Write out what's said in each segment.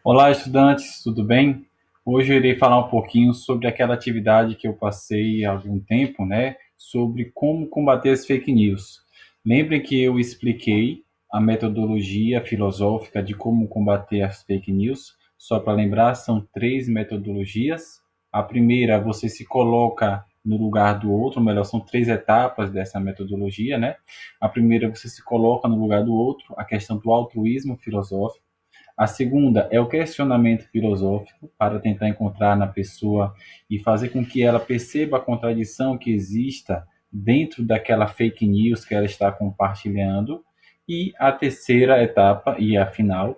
Olá, estudantes, tudo bem? Hoje eu irei falar um pouquinho sobre aquela atividade que eu passei há algum tempo, né? Sobre como combater as fake news. Lembrem que eu expliquei a metodologia filosófica de como combater as fake news. Só para lembrar, são três metodologias. A primeira, você se coloca no lugar do outro, ou melhor, são três etapas dessa metodologia, né? A primeira, você se coloca no lugar do outro, a questão do altruísmo filosófico. A segunda é o questionamento filosófico, para tentar encontrar na pessoa e fazer com que ela perceba a contradição que exista dentro daquela fake news que ela está compartilhando. E a terceira etapa, e a final,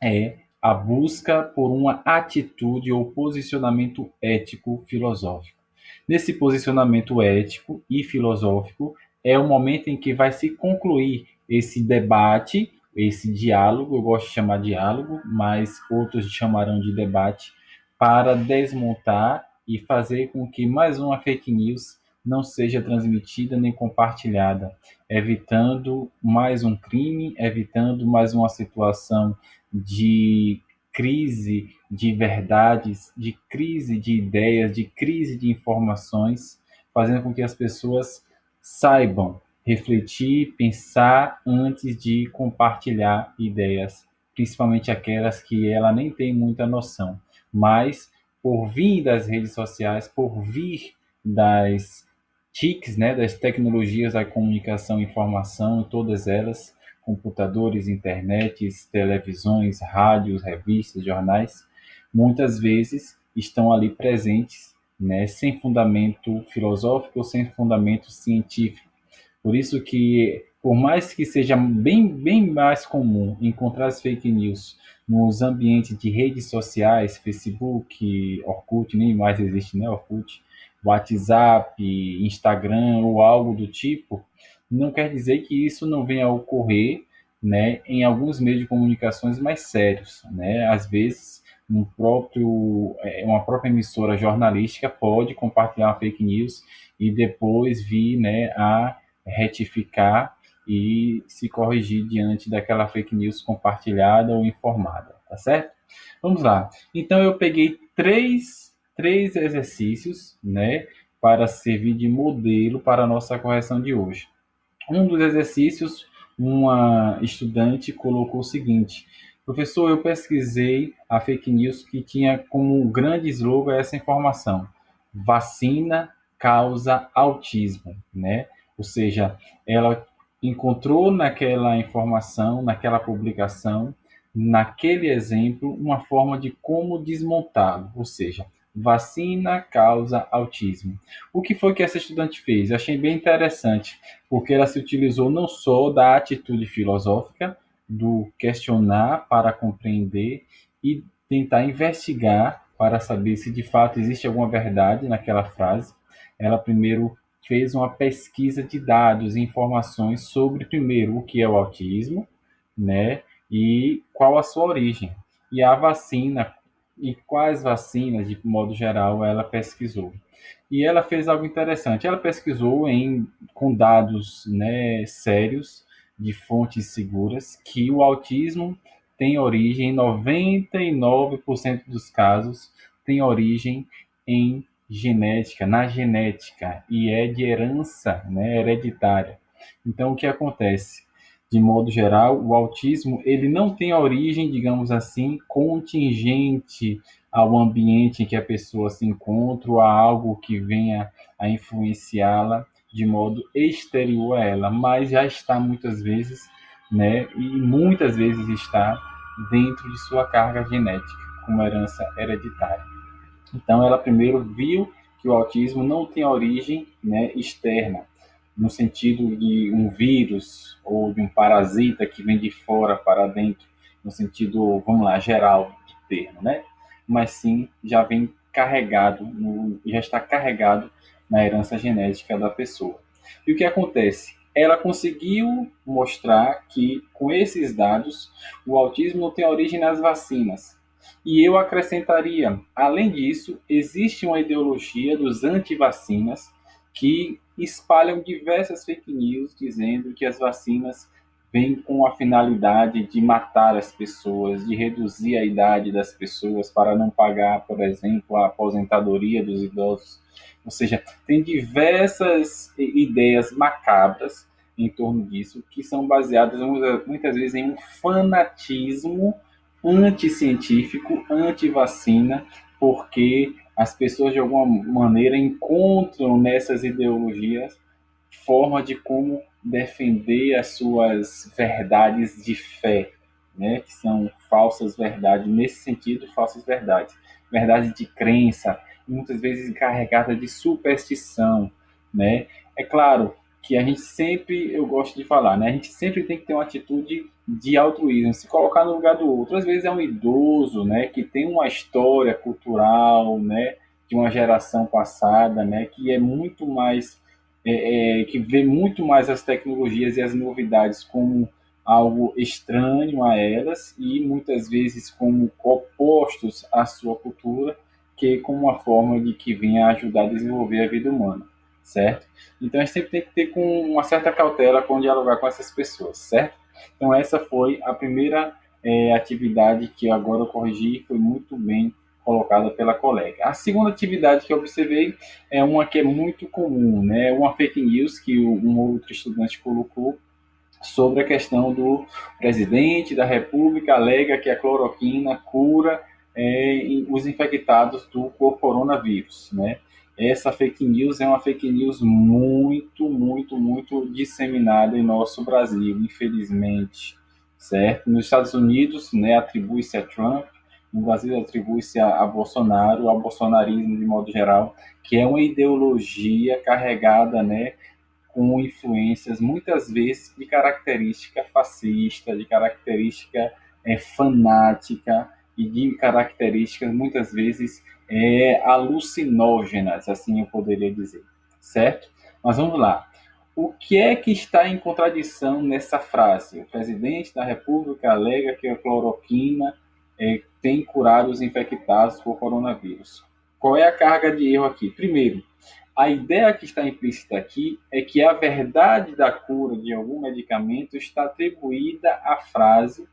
é a busca por uma atitude ou posicionamento ético filosófico. Nesse posicionamento ético e filosófico é o momento em que vai se concluir esse debate, esse diálogo, eu gosto de chamar diálogo, mas outros chamarão de debate, para desmontar e fazer com que mais uma fake news não seja transmitida nem compartilhada, evitando mais um crime, evitando mais uma situação de crise de verdades, de crise de ideias, de crise de informações, fazendo com que as pessoas saibam refletir, pensar antes de compartilhar ideias, principalmente aquelas que ela nem tem muita noção. Mas por vir das redes sociais, por vir das TICs, né, das tecnologias da comunicação e informação, todas elas, computadores, internets, televisões, rádios, revistas, jornais, muitas vezes estão ali presentes, né, sem fundamento filosófico ou sem fundamento científico. Por isso que, por mais que seja bem mais comum encontrar as fake news nos ambientes de redes sociais, Facebook, Orkut, nem mais existe, né, Orkut, WhatsApp, Instagram ou algo do tipo, não quer dizer que isso não venha a ocorrer, né, em alguns meios de comunicações mais sérios, né? Às vezes, uma própria emissora jornalística pode compartilhar uma fake news e depois vir, né, a retificar e se corrigir diante daquela fake news compartilhada ou informada, tá certo? Vamos lá. Então eu peguei três exercícios, né, para servir de modelo para a nossa correção de hoje. Um dos exercícios, uma estudante colocou o seguinte: professor, eu pesquisei a fake news que tinha como grande slogan essa informação: vacina causa autismo, né? Ou seja, ela encontrou naquela informação, naquela publicação, naquele exemplo, uma forma de como desmontá-lo, ou seja, vacina causa autismo. O que foi que essa estudante fez? Eu achei bem interessante, porque ela se utilizou não só da atitude filosófica, do questionar para compreender e tentar investigar para saber se de fato existe alguma verdade naquela frase. Ela primeiro fez uma pesquisa de dados e informações sobre, primeiro, o que é o autismo, né, e qual a sua origem. E a vacina, e quais vacinas, de modo geral, ela pesquisou. E ela fez algo interessante. Ela pesquisou com dados, né, sérios, de fontes seguras, que o autismo tem origem, em 99% dos casos, tem origem em genética, na genética, e é de herança, né, hereditária. Então, o que acontece? De modo geral, o autismo ele não tem origem, digamos assim, contingente ao ambiente em que a pessoa se encontra, ou a algo que venha a influenciá-la de modo exterior a ela, mas já está muitas vezes, né, e muitas vezes está dentro de sua carga genética, como herança hereditária. Então, ela primeiro viu que o autismo não tem origem, né, externa, no sentido de um vírus ou de um parasita que vem de fora para dentro, no sentido, vamos lá, geral do termo, né? Mas sim já vem carregado, já está carregado na herança genética da pessoa. E o que acontece? Ela conseguiu mostrar que, com esses dados, o autismo não tem origem nas vacinas. E eu acrescentaria, além disso, existe uma ideologia dos antivacinas que espalham diversas fake news dizendo que as vacinas vem com a finalidade de matar as pessoas, de reduzir a idade das pessoas para não pagar, por exemplo, a aposentadoria dos idosos. Ou seja, tem diversas ideias macabras em torno disso, que são baseadas muitas vezes em um fanatismo anticientífico, anti-vacina, porque as pessoas de alguma maneira encontram nessas ideologias forma de como defender as suas verdades de fé, né? Que são falsas verdades, nesse sentido, falsas verdades. Verdade de crença, muitas vezes encarregada de superstição, né? É claro que a gente sempre, eu gosto de falar, né? A gente sempre tem que ter uma atitude de altruísmo, se colocar no lugar do outro. Às vezes é um idoso, né? Que tem uma história cultural, né? De uma geração passada, né? Que é muito mais que vê muito mais as tecnologias e as novidades como algo estranho a elas e muitas vezes como opostos à sua cultura, que como uma forma de que venha ajudar a desenvolver a vida humana, certo? Então a gente sempre tem que ter com uma certa cautela quando dialogar com essas pessoas, certo? Então essa foi a primeira atividade que agora eu corrigi, foi muito bem colocada pela colega. A segunda atividade que eu observei é uma que é muito comum, né? Uma fake news que um outro estudante colocou sobre a questão do presidente da República alega que a cloroquina cura os infectados do coronavírus, né? Essa fake news é uma fake news muito, muito, muito disseminada em nosso Brasil, infelizmente, certo? Nos Estados Unidos, né, atribui-se a Trump, no Brasil atribui-se a Bolsonaro, ao bolsonarismo de modo geral, que é uma ideologia carregada, né, com influências muitas vezes de característica fascista, de característica fanática e de características muitas vezes alucinógenas, assim eu poderia dizer, certo? Mas vamos lá. O que é que está em contradição nessa frase? O presidente da República alega que a cloroquina tem curado os infectados por coronavírus. Qual é a carga de erro aqui? Primeiro, a ideia que está implícita aqui é que a verdade da cura de algum medicamento está atribuída à frase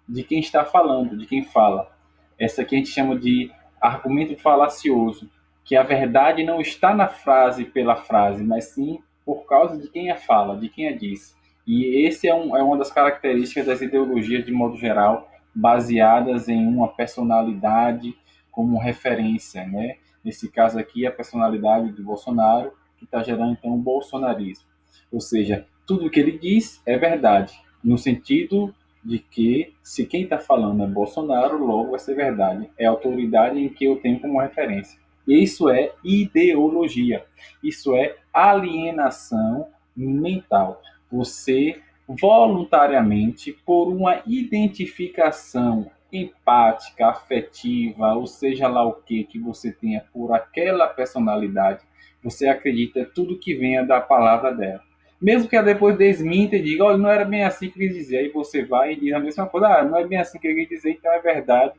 de quem está falando, de quem fala. Essa aqui a gente chama de argumento falacioso, que a verdade não está na frase pela frase, mas sim por causa de quem a fala, de quem a diz. E esse é uma das características das ideologias, de modo geral, baseadas em uma personalidade como referência, né? Nesse caso aqui, a personalidade de Bolsonaro, que está gerando então o bolsonarismo. Ou seja, tudo o que ele diz é verdade, no sentido de que se quem está falando é Bolsonaro, logo vai ser verdade. É a autoridade em que eu tenho como referência. Isso é ideologia. Isso é alienação mental. Você voluntariamente, por uma identificação empática, afetiva, ou seja lá o que você tenha por aquela personalidade, você acredita tudo que venha da palavra dela. Mesmo que ela depois desminta e diga, olha, não era bem assim que ele dizia, aí você vai e diz a mesma coisa, não é bem assim que ele quis dizer, então é verdade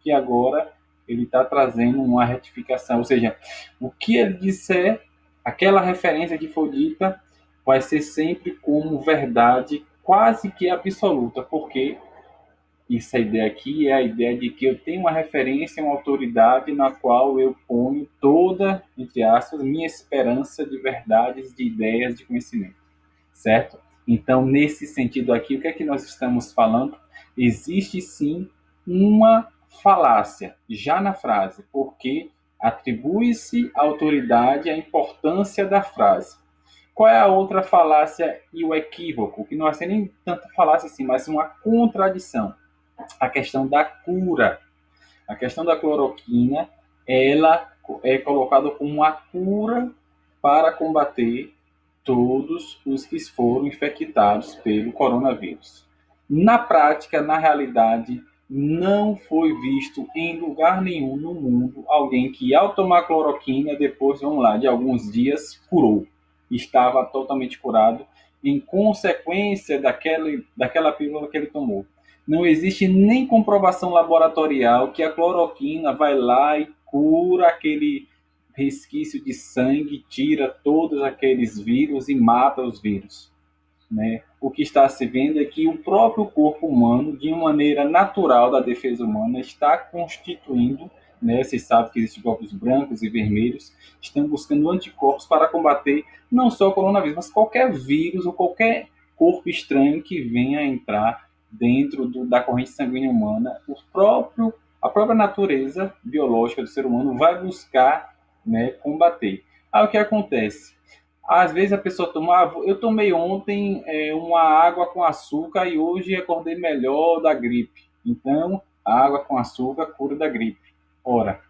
que agora ele está trazendo uma retificação, ou seja, o que ele disser, aquela referência que for dita, vai ser sempre como verdade quase que absoluta, porque essa ideia aqui é a ideia de que eu tenho uma referência, uma autoridade na qual eu ponho toda, entre aspas, minha esperança de verdades, de ideias, de conhecimento, certo? Então, nesse sentido aqui, o que é que nós estamos falando? Existe sim uma falácia já na frase, porque atribui-se à autoridade a importância da frase. Qual é a outra falácia e o equívoco? Que não é nem tanta falácia assim, mas uma contradição. A questão da cura. A questão da cloroquina, ela é colocada como uma cura para combater todos os que foram infectados pelo coronavírus. Na prática, na realidade, não foi visto em lugar nenhum no mundo alguém que, ao tomar cloroquina, depois, vamos lá, de alguns dias, curou. Estava totalmente curado em consequência daquela pílula que ele tomou. Não existe nem comprovação laboratorial que a cloroquina vai lá e cura aquele resquício de sangue, tira todos aqueles vírus e mata os vírus. né? O que está se vendo é que o próprio corpo humano, de uma maneira natural da defesa humana, está constituindo, né? Você sabe que existem corpos brancos e vermelhos, estão buscando anticorpos para combater não só o coronavírus, mas qualquer vírus ou qualquer corpo estranho que venha a entrar dentro da corrente sanguínea humana. A própria natureza biológica do ser humano vai buscar, né, combater. Aí o que acontece? Às vezes a pessoa toma, eu tomei ontem uma água com açúcar e hoje acordei melhor da gripe. Então, a água com açúcar cura da gripe. Ora,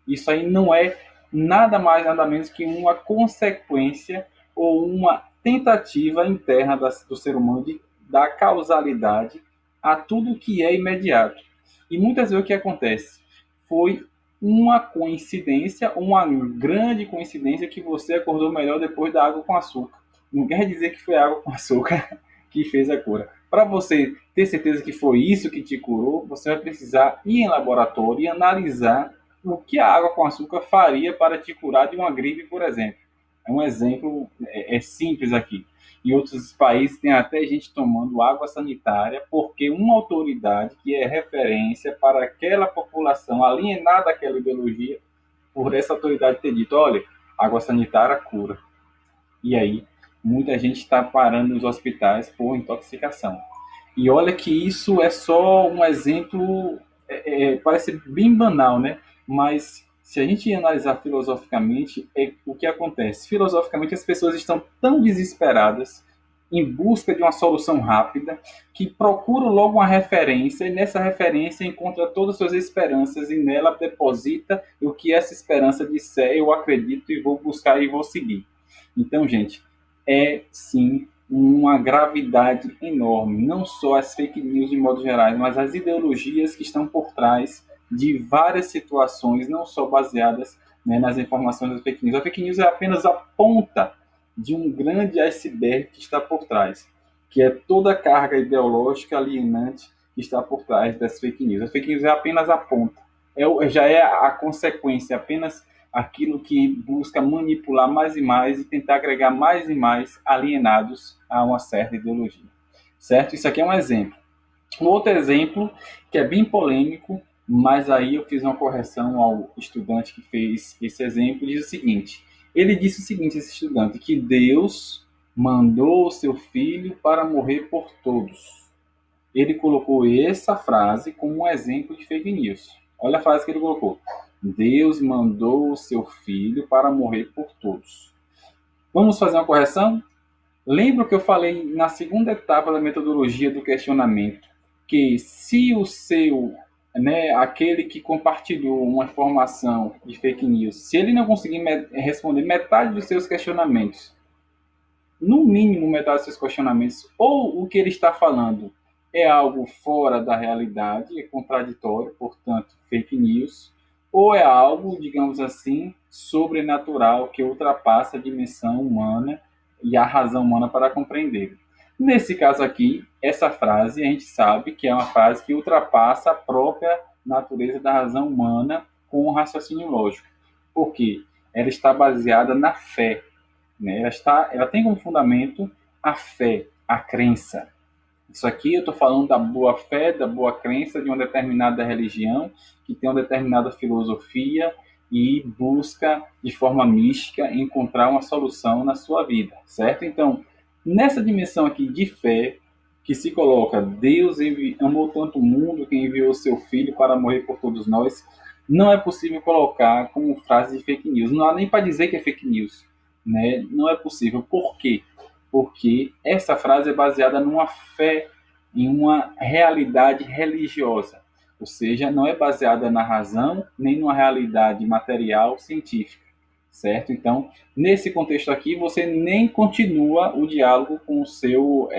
isso aí não é nada mais, nada menos que uma consequência ou uma tentativa interna do ser humano de dar causalidade a tudo que é imediato. E muitas vezes o que acontece? Foi uma coincidência, uma grande coincidência que você acordou melhor depois da água com açúcar. Não quer dizer que foi a água com açúcar que fez a cura. Para você ter certeza que foi isso que te curou, você vai precisar ir em laboratório e analisar o que a água com açúcar faria para te curar de uma gripe, por exemplo. É um exemplo simples aqui. Em outros países tem até gente tomando água sanitária porque uma autoridade que é referência para aquela população alienada àquela ideologia, por essa autoridade ter dito, olha, água sanitária cura. E aí, muita gente está parando nos hospitais por intoxicação. E olha que isso é só um exemplo, parece bem banal, né? Mas se a gente analisar filosoficamente, é o que acontece. Filosoficamente, as pessoas estão tão desesperadas em busca de uma solução rápida que procuram logo uma referência e nessa referência encontra todas as suas esperanças e nela deposita o que essa esperança disser, eu acredito e vou buscar e vou seguir. Então, gente, é sim uma gravidade enorme, não só as fake news de modo geral, mas as ideologias que estão por trás de várias situações, não só baseadas, né, nas informações das fake news. A fake news é apenas a ponta de um grande iceberg que está por trás, que é toda a carga ideológica alienante que está por trás das fake news. A fake news é apenas a ponta, já é a consequência, apenas aquilo que busca manipular mais e mais e tentar agregar mais e mais alienados a uma certa ideologia. Certo? Isso aqui é um exemplo. Um outro exemplo, que é bem polêmico, mas aí eu fiz uma correção ao estudante que fez esse exemplo, diz o seguinte, ele disse o seguinte, esse estudante, que Deus mandou o seu filho para morrer por todos. Ele colocou essa frase como um exemplo de fake news. Olha a frase que ele colocou. Deus mandou o seu filho para morrer por todos. Vamos fazer uma correção? Lembra que eu falei na segunda etapa da metodologia do questionamento que se o seu, né, aquele que compartilhou uma informação de fake news, se ele não conseguir responder metade dos seus questionamentos, no mínimo metade dos seus questionamentos, ou o que ele está falando é algo fora da realidade, é contraditório, portanto, fake news, ou é algo, digamos assim, sobrenatural, que ultrapassa a dimensão humana e a razão humana para compreender. Nesse caso aqui, essa frase a gente sabe que é uma frase que ultrapassa a própria natureza da razão humana com o raciocínio lógico. Por quê? Ela está baseada na fé, né? Ela tem como fundamento a fé, a crença. Isso aqui eu estou falando da boa fé, da boa crença de uma determinada religião, que tem uma determinada filosofia e busca, de forma mística, encontrar uma solução na sua vida, certo? Então, nessa dimensão aqui de fé, que se coloca Deus amou tanto o mundo que enviou o seu Filho para morrer por todos nós, não é possível colocar como frase de fake news. Não há nem para dizer que é fake news, né? Não é possível. Por quê? Porque essa frase é baseada numa fé, em uma realidade religiosa, ou seja, não é baseada na razão nem numa realidade material científica, certo? Então, nesse contexto aqui, você nem continua o diálogo com o seu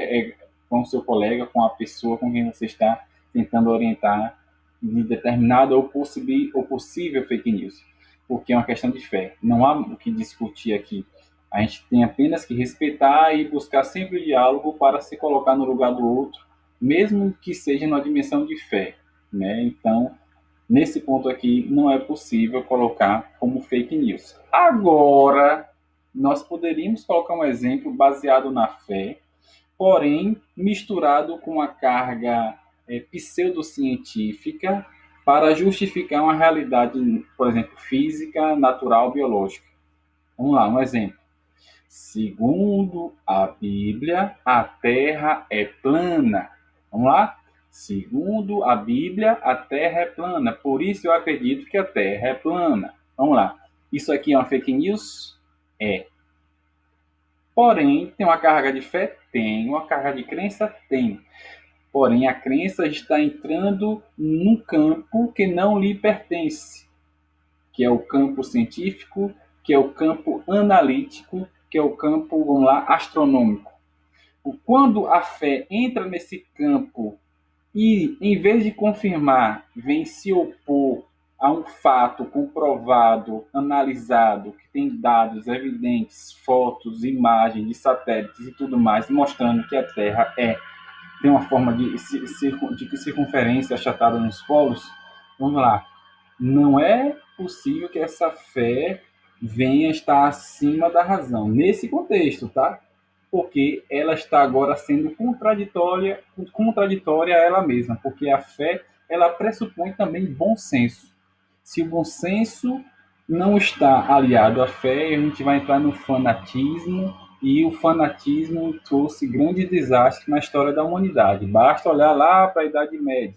colega, com a pessoa com quem você está tentando orientar de determinada ou possível fake news, porque é uma questão de fé. Não há o que discutir aqui. A gente tem apenas que respeitar e buscar sempre o diálogo para se colocar no lugar do outro, mesmo que seja numa dimensão de fé, né? Então, nesse ponto aqui, não é possível colocar como fake news. Agora, nós poderíamos colocar um exemplo baseado na fé, porém misturado com a carga pseudocientífica para justificar uma realidade, por exemplo, física, natural, biológica. Vamos lá, um exemplo. Segundo a Bíblia, a Terra é plana. Vamos lá? Segundo a Bíblia, a Terra é plana. Por isso eu acredito que a Terra é plana. Vamos lá. Isso aqui é uma fake news? É. Porém, tem uma carga de fé? Tem. Uma carga de crença? Tem. Porém, a crença está entrando num campo que não lhe pertence, que é o campo científico, que é o campo analítico, que é o campo, vamos lá, astronômico. Quando a fé entra nesse campo e, em vez de confirmar, vem se opor a um fato comprovado, analisado, que tem dados evidentes, fotos, imagens de satélites e tudo mais, mostrando que a Terra tem uma forma de circunferência achatada nos polos, vamos lá, não é possível que essa fé venha estar acima da razão, nesse contexto, tá? Porque ela está agora sendo contraditória a ela mesma, porque a fé, ela pressupõe também bom senso. Se o bom senso não está aliado à fé, a gente vai entrar no fanatismo, e o fanatismo trouxe grandes desastres na história da humanidade. Basta olhar lá para a Idade Média.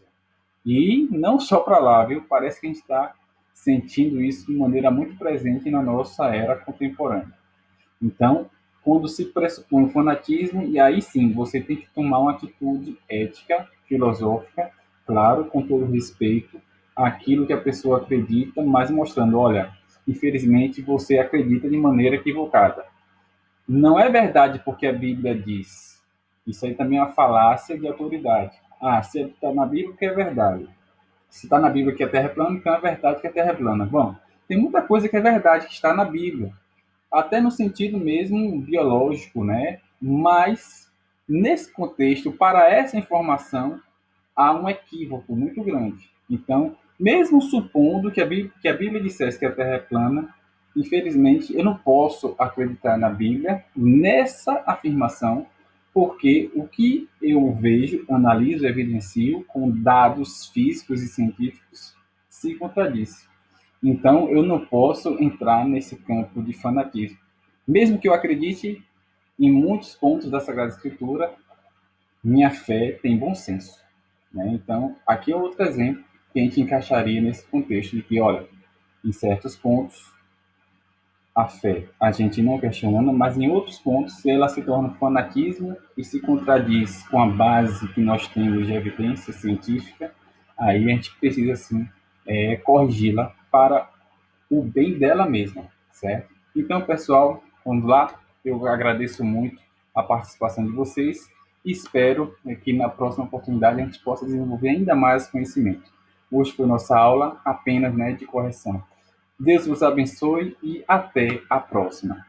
E não só para lá, viu? Parece que a gente está sentindo isso de maneira muito presente na nossa era contemporânea. Então, quando se pressupõe o fanatismo, e aí sim, você tem que tomar uma atitude ética, filosófica, claro, com todo respeito àquilo que a pessoa acredita, mas mostrando, olha, infelizmente você acredita de maneira equivocada. Não é verdade porque a Bíblia diz. Isso aí também é uma falácia de autoridade. Ah, se está na Bíblia que é verdade. Se está na Bíblia que a Terra é plana, então é verdade que a Terra é plana. Bom, tem muita coisa que é verdade que está na Bíblia, até no sentido mesmo biológico, né? Mas nesse contexto, para essa informação, há um equívoco muito grande. Então, mesmo supondo que a Bíblia dissesse que a Terra é plana, infelizmente eu não posso acreditar na Bíblia nessa afirmação, porque o que eu vejo, analiso, evidencio com dados físicos e científicos se contradiz. Então, eu não posso entrar nesse campo de fanatismo. Mesmo que eu acredite em muitos pontos da Sagrada Escritura, minha fé tem bom senso. Né? Então, aqui é outro exemplo que a gente encaixaria nesse contexto de que, olha, em certos pontos, a fé a gente não questiona, mas em outros pontos ela se torna fanatismo e se contradiz com a base que nós temos de evidência científica, aí a gente precisa, sim, corrigi-la para o bem dela mesma, certo? Então, pessoal, vamos lá. Eu agradeço muito a participação de vocês e espero que na próxima oportunidade a gente possa desenvolver ainda mais conhecimento. Hoje foi nossa aula apenas, né, de correção. Deus vos abençoe e até a próxima.